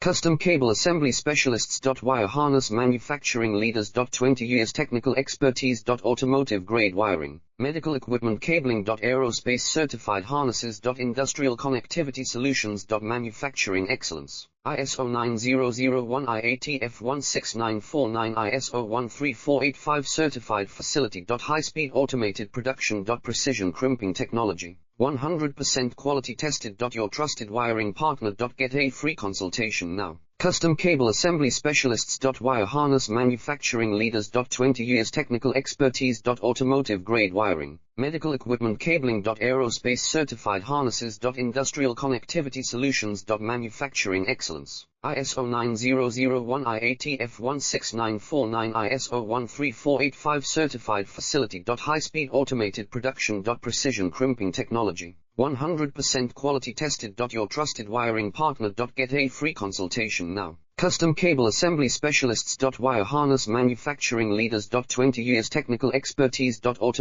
Custom Cable Assembly Specialists. Wire Harness Manufacturing Leaders. 20 years technical expertise. Automotive grade wiring, medical equipment cabling. Aerospace certified harnesses. Industrial connectivity solutions. Manufacturing excellence. ISO 9001 IATF 16949 ISO 13485 certified facility. High speed automated production. Precision crimping technology. 100% quality tested. Your trusted wiring partner. Get a free consultation now. Custom Cable Assembly Specialists. Wire Harness Manufacturing Leaders. 20 years technical expertise. Automotive grade wiring, medical equipment cabling. Aerospace certified harnesses. Industrial connectivity solutions. Manufacturing excellence. ISO 9001 IATF 16949 ISO 13485 certified facility. High speed automated production. Precision crimping technology. 100% quality tested. Your trusted wiring partner. Get a free consultation now. Custom Cable Assembly Specialists. Wire Harness Manufacturing Leaders. 20 years technical expertise. Automotive